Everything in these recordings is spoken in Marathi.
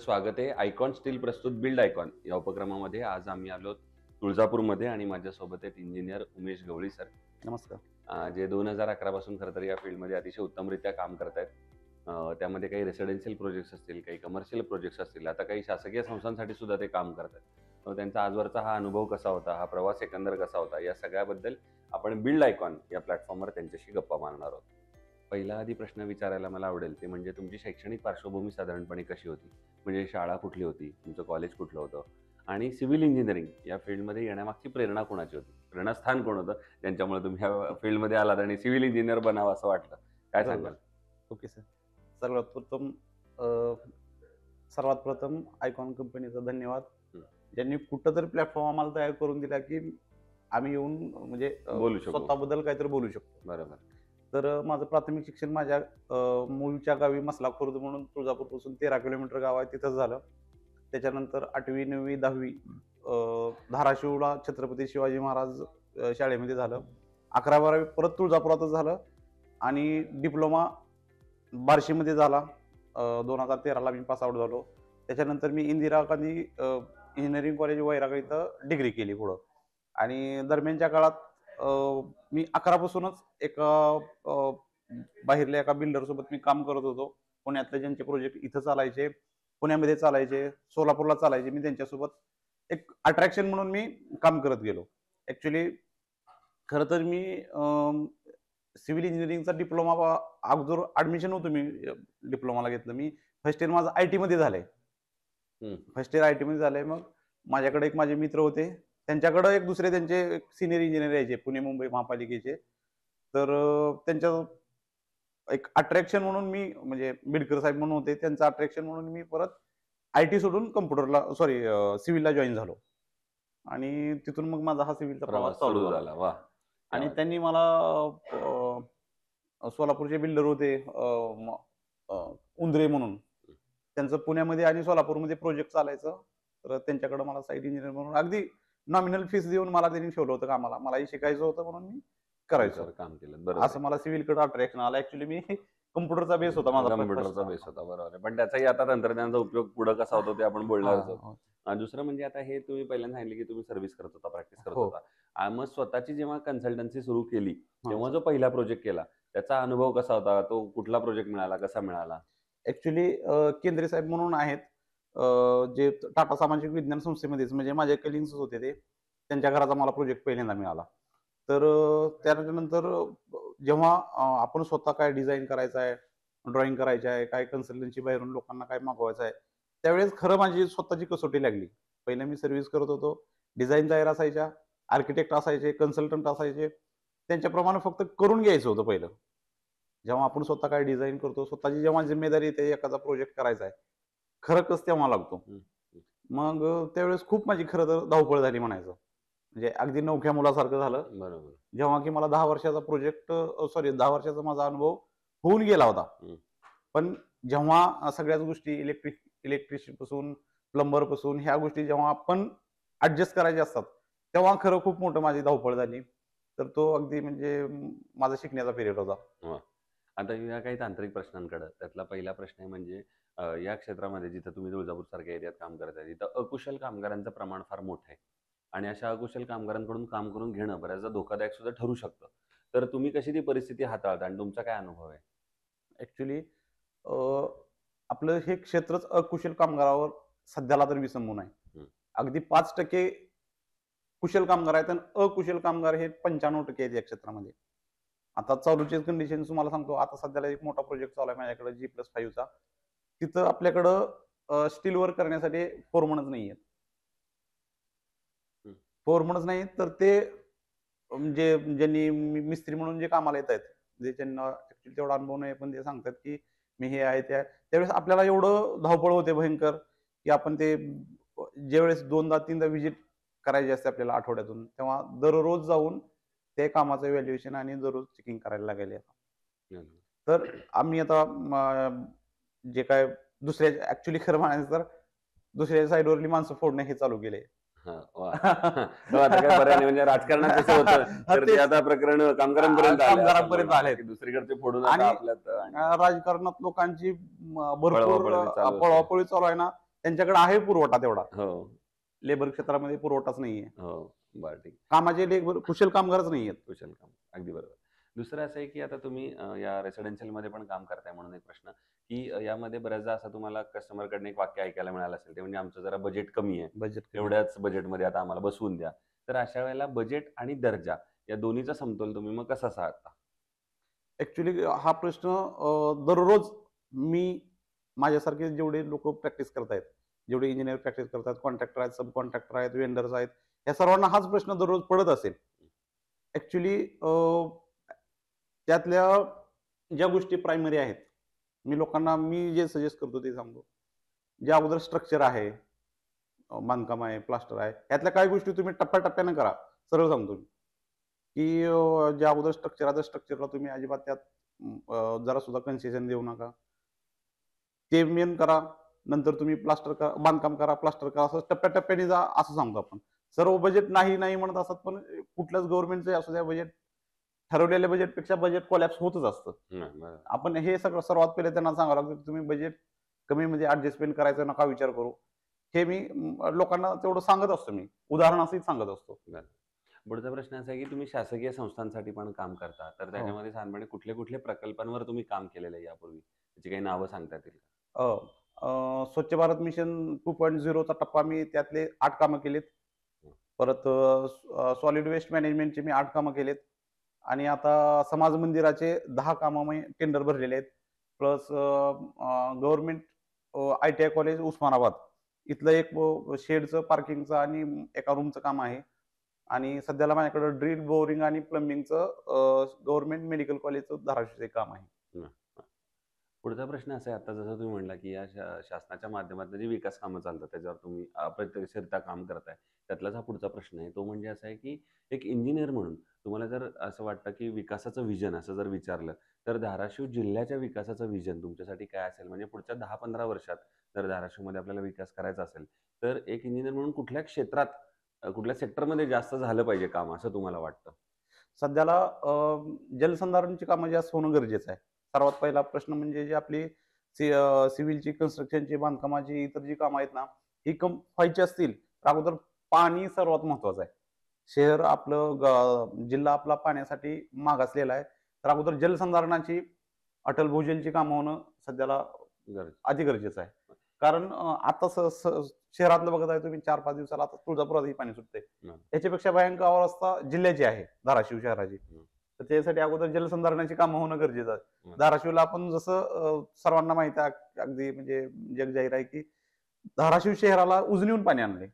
स्वागत आहे. आयकॉन स्टील प्रस्तुत बिल्ड आयकॉन या उपक्रमामध्ये आज आम्ही आलो तुळजापूरमध्ये आणि माझ्यासोबत आहेत इंजिनियर उमेश गवळी सर. नमस्कार. जे 2011 पासून खरं तर या फील्डमध्ये अतिशय उत्तमरित्या काम करतायत. त्यामध्ये काही रेसिडेन्शियल प्रोजेक्ट्स असतील, काही कमर्शियल प्रोजेक्ट्स असतील, आता काही शासकीय संस्थांसाठी सुद्धा ते काम करतात. त्यांचा आजवरचा हा अनुभव कसा होता, हा प्रवास एकंदर कसा होता, या सगळ्याबद्दल आपण बिल्ड आयकॉन या प्लॅटफॉर्मवर त्यांच्याशी गप्पा मारणार आहोत. पहिला आधी प्रश्न विचारायला मला आवडेल ते म्हणजे तुमची शैक्षणिक पार्श्वभूमी साधारणपणे कशी होती? म्हणजे शाळा कुठली होती, तुमचं कॉलेज कुठलं होतं आणि सिव्हिल इंजिनिअरिंग या फील्डमध्ये येण्यामागची प्रेरणा कोणाची होती? प्रेरणास्थान कोण होतं ज्यांच्यामुळे तुम्ही ह्या फील्डमध्ये आलात आणि सिव्हिल इंजिनियर बनावं असं वाटलं? काय सांगाल? Okay sir. सर्वात प्रथम आयकॉन कंपनीचा धन्यवाद. ज्यांनी कुठंतरी प्लॅटफॉर्म आम्हाला तयार करून दिला की आम्ही येऊन म्हणजे बोलू शकतो, स्वतःबद्दल काहीतरी बोलू शकतो. बरोबर. तर माझं प्राथमिक शिक्षण माझ्या मूळच्या गावी मसला खुर्द म्हणून तुळजापूरपासून 13 किलोमीटर गाव आहे, तिथंच झालं. त्याच्यानंतर 8वी 9वी 10वी धाराशिवला छत्रपती शिवाजी महाराज शाळेमध्ये झालं. 11-12वी परत तुळजापुरातच झालं आणि डिप्लोमा बार्शीमध्ये झाला. 2013ला मी पास आउट झालो. त्याच्यानंतर मी इंदिरा गांधी इंजिनिअरिंग कॉलेज वैराग इथं डिग्री केली पुढं. आणि दरम्यानच्या काळात मी 11 पासूनच एका बाहेरल्या एका बिल्डर सोबत मी काम करत होतो. पुण्यातले ज्यांचे प्रोजेक्ट इथं चालायचे, पुण्यामध्ये चालायचे, सोलापूरला चालायचे, मी त्यांच्यासोबत एक अट्रॅक्शन म्हणून मी काम करत गेलो. ऍक्च्युली खरं तर मी सिव्हिल इंजिनिअरिंगचा डिप्लोमा अगोदर ऍडमिशन होतं, मी डिप्लोमाला घेतलं. मी फर्स्ट इयर माझं IT मध्ये झालंय. फर्स्ट इयर IT मध्ये झालंय. मग माझ्याकडे एक माझे मित्र होते, त्यांच्याकडे एक दुसरे त्यांचे सिनियर इंजिनियर यायचे पुणे मुंबई महापालिकेचे. तर त्यांच्या एक अट्रॅक्शन म्हणून मी म्हणजे बिडकर साहेब म्हणून होते, त्यांचं अट्रॅक्शन म्हणून मी परत IT सोडून सिव्हिलला जॉईन झालो आणि तिथून मग माझा हा सिव्हिलचा प्रवास चालू झाला. वा. आणि त्यांनी मला सोलापूरचे बिल्डर होते उंदरे म्हणून, त्यांचं पुण्यामध्ये आणि सोलापूरमध्ये प्रोजेक्ट चालायचं. तर त्यांच्याकडे मला साईट इंजिनियर म्हणून अगदी नॉमिनल फीस देऊन मला त्यांनी ठेवलं होतं कामाला. मलाही शिकायचं होतं म्हणून मी करायचं काम केलं. असं मला सिव्हिलकडे अट्रॅक्शन आला. ऍक्च्युली मी कम्प्युटरचा बेस होता माझा. कम्प्युटरचा बेस होता, बरोबर. पण त्याचाही आता तंत्रज्ञानाचा उपयोग पुढे कसा होतो ते आपण बोलणार आहोत. दुसरं म्हणजे आता हे तुम्ही पहिल्यांदा सांगितलं की तुम्ही सर्व्हिस करत होता, प्रॅक्टिस करत होता. मग स्वतःची जेव्हा कन्सल्टन्सी सुरू केली तेव्हा जो पहिला प्रोजेक्ट केला त्याचा अनुभव कसा होता? तो कुठला प्रोजेक्ट मिळाला, कसा मिळाला? ऍक्च्युली केंद्रे साहेब म्हणून आहेत, जे टाटा सामाजिक विज्ञान संस्थेमध्येच म्हणजे माझे कलिंग्स होते, ते त्यांच्या घराचा मला प्रोजेक्ट पहिल्यांदा मिळाला. तर त्यानंतर जेव्हा आपण स्वतः काय डिझाईन करायचं आहे, ड्रॉइंग करायचं आहे, काय कन्सल्टन्सी बाहेरून लोकांना काय मागवायचं आहे, त्यावेळेस खरं माझी स्वतःची कसोटी लागली. पहिले मी सर्व्हिस करत होतो, डिझाईन तयार असायच्या, आर्किटेक्ट असायचे, कन्सल्टंट असायचे, त्यांच्याप्रमाणे फक्त करून घ्यायचं होतं पहिलं. जेव्हा आपण स्वतः काय डिझाईन करतो, स्वतःची जेव्हा जिम्मेदारी येते एखादा प्रोजेक्ट करायचा आहे, खरं कस तेव्हा लागतो. मग त्यावेळेस खूप माझी खरं तर धावपळ झाली म्हणायचं. म्हणजे अगदी नवख्या मुलासारखं झालं. बरोबर. जेव्हा की मला 10 वर्षाचा प्रोजेक्ट 10 वर्षाचा माझा अनुभव होऊन गेला होता. पण जेव्हा सगळ्याच गोष्टी इलेक्ट्रिशियन पासून प्लंबर पासून ह्या गोष्टी जेव्हा आपण ऍडजस्ट करायच्या असतात, तेव्हा खरं खूप मोठं माझी धावपळ झाली. तर तो अगदी म्हणजे माझा शिकण्याचा पिरियड होता. आता या काही तांत्रिक प्रश्नांकडे त्यातला पहिला प्रश्न आहे म्हणजे या क्षेत्रामध्ये जिथं तुम्ही तुळजापूर सारख्या एरियात काम करत आहे तिथं अकुशल कामगारांचं प्रमाण फार मोठं आहे आणि अशा अकुशल कामगारांकडून काम करून घेणं बऱ्याचदा धोकादायक सुद्धा ठरू शकतं. तर तुम्ही कशी ती परिस्थिती हाताळता आणि तुमचा काय अनुभव आहे? ऍक्च्युली आपलं हे क्षेत्रच अकुशल कामगारावर सध्याला तर विसंबून आहे. अगदी 5% कुशल कामगार आहेत आणि अकुशल कामगार हे 95% आहेत या क्षेत्रामध्ये. आता चालूचे कंडिशन तुम्हाला सांगतो. आता सध्याला एक मोठा प्रोजेक्ट चालू आहे माझ्याकडे G+5चा. तिथं आपल्याकडं स्टील वर्क करण्यासाठी फोरमनच नाहीये. फोरमनच नाही तर ते म्हणजे ज्यांनी मिस्त्री म्हणून जे कामाला येत आहेत, जे त्यांना ऍक्च्युली तेवढा अनुभव नाही, पण ते सांगतात की मी हे आहे त्यावेळेस आपल्याला एवढं धावपळ होते भयंकर की आपण ते ज्यावेळेस 2दा-3दा व्हिजिट करायची असते आपल्याला आठवड्यातून, तेव्हा दररोज जाऊन ते कामाचं इव्हॅल्युएशन आणि दररोज चेकिंग करायला लागेल. तर आम्ही आता जे काय दुसऱ्या ऍक्च्युली खरं म्हणायचं तर दुसऱ्या साईडवरली माणसं फोडणं हे चालू केले. म्हणजे राजकारणात कसं होतं तर ते आता प्रकरण कामगारांपर्यंत आले, दुसरीकडचे फोडून राजकारणात लोकांची भरपूर पळापळी चालू आहे ना. त्यांच्याकडे आहे पुरवठा तेवढा, हो लेबर क्षेत्रामध्ये पुरवठाच नाहीये, हो. बरं ठीक. कामाचे लेबर कुशल कामगारच नाहीयेत. कुशल काम. अगदी बरोबर. दुसरं असं आहे, की आता तुम्ही या रेसिडेन्शियलमध्ये पण काम करताय म्हणून एक प्रश्न, की यामध्ये बऱ्याचदा असं तुम्हाला कस्टमरकडनं एक वाक्य ऐकायला मिळालं असेल, ते म्हणजे आमचं जरा बजेट कमी आहे. बजेट एवढ्याच बजेटमध्ये आता आम्हाला बसवून द्या. तर अशा वेळेला बजेट आणि दर्जा या दोन्हीचा समतोल तुम्ही मग कसा साधता? ऍक्च्युली हा प्रश्न दररोज मी माझ्यासारखे जेवढे लोक प्रॅक्टिस करतायत, जेवढे इंजिनियर प्रॅक्टिस करतात, कॉन्ट्रॅक्टर आहेत, सब कॉन्ट्रॅक्टर आहेत, वेंडर्स आहेत, या सर्वांना हाच प्रश्न दररोज पडत असेल. ऍक्च्युली त्यातल्या ज्या गोष्टी प्रायमरी आहेत, मी जे सजेस्ट करतो ते सांगतो. जे अगोदर स्ट्रक्चर आहे, बांधकाम आहे, प्लास्टर आहे, यातल्या काही गोष्टी तुम्ही टप्प्याटप्प्याने करा. सरळ सांगतो मी, की ज्या अगोदर स्ट्रक्चर आहे, स्ट्रक्चरला तुम्ही अजिबात त्यात जरा सुद्धा कन्सेशन देऊ नका. ते मेन करा. नंतर तुम्ही प्लास्टर करा, बांधकाम करा, प्लास्टर करा, असं टप्प्याटप्प्याने जा असं सांगतो आपण. सर्व बजेट नाही नाही म्हणत असतात, पण कुठल्याच गव्हर्नमेंटचं असू द्या बजेट, ठरवलेल्या बजेटपेक्षा बजेट कोलॅप्स होतच असतं. बरं. आपण हे सगळं सर्वात पहिले त्यांना सांगावं लागतं, की तुम्ही बजेट कमी म्हणजे ऍडजस्टमेंट करायचं नका विचार करू. हे मी लोकांना तेवढं सांगत असतो, मी उदाहरणासहित सांगत असतो. पुढचा प्रश्न असा आहे, की तुम्ही शासकीय संस्थांसाठी पण काम करता. तर हो. त्याच्यामध्ये साधारणपणे कुठले प्रकल्पांवर तुम्ही काम केलेलं आहे यापूर्वी? त्याची काही नावं सांगता येतील का? स्वच्छ भारत मिशन 2.0 चा टप्पा मी त्यातले 8 कामं केलीत. परत सॉलिड वेस्ट मॅनेजमेंटचे मी 8 कामं केलेत. आणि आता समाज मंदिराचे 10 कामं मी टेंडर भरलेले आहेत. Plus government ITI college Osmanabad इथलं एक शेडचं, पार्किंगचं आणि एका रूमचं काम आहे. आणि सध्याला माझ्याकडे ड्रिल, बोरिंग आणि प्लंबिंगचं गव्हर्नमेंट मेडिकल कॉलेजचं धाराशिवचं एक काम आहे. पुढचा प्रश्न असा आहे, आता जसं तुम्ही म्हणला, की या शासनाच्या माध्यमातून जी विकास कामं चालतात त्याच्यावर तुम्ही अप्रत्यक्षरित्या काम करताय. त्यातलाच हा पुढचा प्रश्न आहे. तो म्हणजे असा आहे, की एक इंजिनियर म्हणून तुम्हाला जर असं वाटतं, की विकासाचं व्हिजन असं जर विचारलं, तर धाराशिव जिल्ह्याच्या विकासाचं व्हिजन तुमच्यासाठी काय असेल? म्हणजे पुढच्या 10-15 वर्षात जर धाराशिवमध्ये आपल्याला विकास करायचा असेल, तर एक इंजिनियर म्हणून कुठल्या क्षेत्रात, कुठल्या सेक्टरमध्ये जास्त झालं पाहिजे काम असं तुम्हाला वाटतं? सध्याला जलसंधारणची कामं जास्त होणं गरजेचं आहे. सर्वात पहिला प्रश्न म्हणजे जी आपली सिव्हिलची, कन्स्ट्रक्शनची, बांधकामाची, इतर जी कामं आहेत ना, ही व्हायची असतील तर अगोदर पाणी सर्वात महत्वाचं आहे. शहर आपलं, जिल्हा आपला पाण्यासाठी मागासलेला आहे. तर अगोदर जलसंधारणाची, अटल भूजलची कामं होणं सध्याला अति गरजेचं आहे. कारण आता शहरातलं बघत आहे तुम्ही, 4-5 दिवसाला आता तुळजापुरातही पाणी सुटतंय. याच्यापेक्षा भयंकर अवस्था जिल्ह्याची आहे, धाराशिव शहराची. तर त्यासाठी अगोदर जलसंधारणाची कामं होणं गरजेचं आहे. धाराशिवला आपण जसं सर्वांना माहिती आहे, अगदी म्हणजे जगजाहीर आहे, की धाराशिव शहराला उजनीहून पाणी आणले.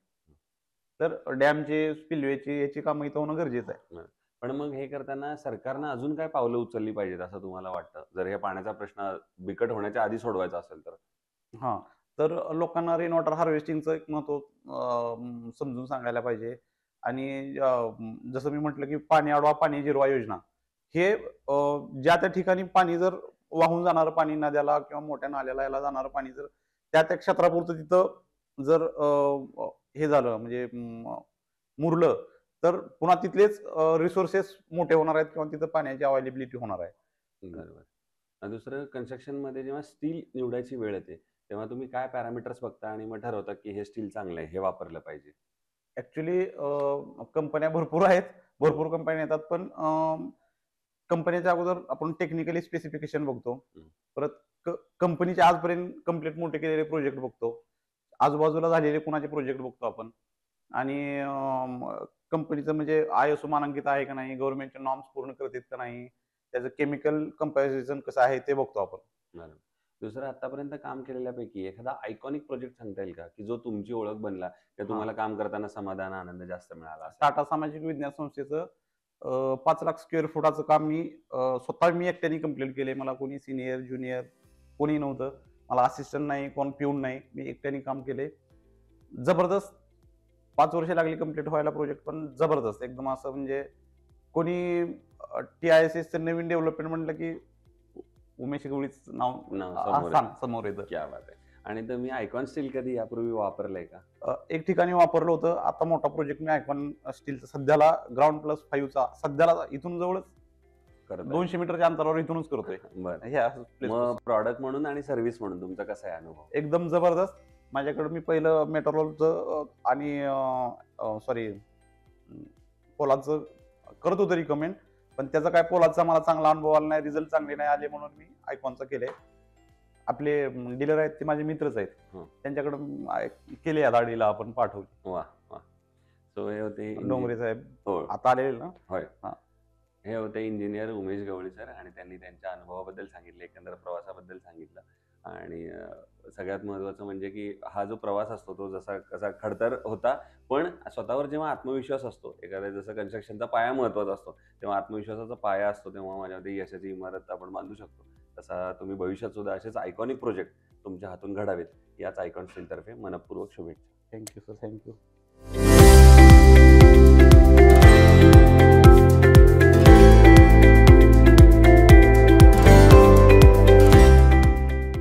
तर डॅमचे, स्पिलवेची याची कामं इथं होणं गरजेचं आहे. पण मग हे करताना सरकारनं अजून काय पावलं उचलली पाहिजेत असं तुम्हाला वाटतं? जर हे पाण्याचा प्रश्न बिकट होण्याच्या आधी सोडवायचा असेल तर? हां. तर लोकांना रेन वॉटर हार्वेस्टिंगचं एक महत्त्व समजून सांगायला पाहिजे. आणि जसं मी म्हटलं, की पाणी अडवा पाणी जिरवा योजना, हे ज्या त्या ठिकाणी पाणी जर वाहून जाणारं पाणी, नद्याला किंवा मोठ्या नाल्याला याला जाणारं पाणी जर त्या त्या क्षेत्रापुरतं तिथं जर हे झालं म्हणजे मुरलं, तर पुन्हा तिथलेच रिसोर्सेस मोठे होणार आहेत किंवा तिथं पाण्याची अवेलेबिलिटी होणार आहे. बरोबर. आणि दुसरं, कन्स्ट्रक्शनमध्ये जेव्हा स्टील निवडायची वेळ येते, तेव्हा तुम्ही काय पॅरामीटर्स बघता आणि मग ठरवता, की हे स्टील चांगलं आहे, हे वापरलं पाहिजे? ऍक्च्युली कंपन्या भरपूर आहेत, भरपूर कंपन्या येतात, पण कंपनीच्या अगोदर आपण टेक्निकली स्पेसिफिकेशन बघतो. परत कंपनीचे आजपर्यंत कम्प्लीट मोठे केलेले प्रोजेक्ट बघतो. आजूबाजूला झालेले कुणाचे प्रोजेक्ट बघतो आपण. आणि कंपनीचं म्हणजे ISO मानांकित आहे का नाही, गव्हर्नमेंटचे नॉर्म्स पूर्ण करतात का नाही, त्याचं केमिकल कंपॅरिझन कसं आहे ते बघतो आपण. बरोबर. दुसरं, आतापर्यंत काम केलेल्यापैकी एखादा आयकॉनिक प्रोजेक्ट सांगता येईल का, की जो तुमची ओळख बनला, की तुम्हाला काम करताना समाधान, आनंद जास्त मिळाला असेल? टाटा सामाजिक विज्ञान संस्थेचं 5 लाख स्क्वेअर फुटाचं काम मी स्वतः एकट्याने कंप्लीट केले. मला कोणी सिनियर, ज्युनियर कोणी नव्हतं. मला असिस्टंट नाही, कोण पिऊन नाही. मी एकट्याने काम केले. जबरदस्त 5 वर्ष लागली कंप्लीट व्हायला प्रोजेक्ट, पण जबरदस्त एकदम. असं म्हणजे कोणी TISSचं नवीन डेव्हलपमेंट म्हटलं की उमेश गवळीच नाव समोर येतं. क्या बात आहे. आणि तुम्ही आयकॉन स्टील कधी यापूर्वी वापरलंय का? एक ठिकाणी वापरलं होतं. आता मोठा प्रोजेक्ट मी आयकॉन स्टीलचा सध्याला ग्राउंड प्लस 5चा सध्याला इथून जवळच 200 मीटरच्या अंतरावर इथूनच करतोय. बरं. ह्या मग प्रॉडक्ट म्हणून आणि सर्व्हिस म्हणून तुमचा कसा आहे अनुभव? एकदम जबरदस्त. माझ्याकडे मी पहिलं मेट्रोलचं आणि सॉरी पोलादचं करत होतो रिकमेंड, पण त्याचा काय पोलादचा मला चांगला अनुभव आला नाही, रिझल्ट चांगले नाही आले, म्हणून मी आयकॉनचं केलंय. आपले डीलर आहेत ते माझे मित्रच आहेत, हं. त्यांच्याकडे केले या दाढीला आपण पाठवली. वा वा. सो हे होते डोंगरे साहेब हो आता आलेले ना. होय. हा. हे होते इंजिनियर उमेश गवळी सर आणि त्यांनी त्यांच्या अनुभवाबद्दल सांगितले, एकंदर प्रवासाबद्दल सांगितलं. आणि सगळ्यात महत्त्वाचं म्हणजे की हा जो प्रवास असतो तो जसा कसा खडतर होता, पण स्वतःवर जेव्हा आत्मविश्वास असतो, एखाद्या जसं कन्स्ट्रक्शनचा पाया महत्त्वाचा असतो, तेव्हा आत्मविश्वासाचा पाया असतो, तेव्हा माझ्यामध्ये यशाची इमारत आपण बांधू शकतो. तसा तुम्ही भविष्यात सुद्धा असेच आयकॉनिक प्रोजेक्ट तुमच्या हातून घडावेत, याच आयकॉन स्टीलतर्फे मनःपूर्वक शुभेच्छा. Thank you sir, thank you.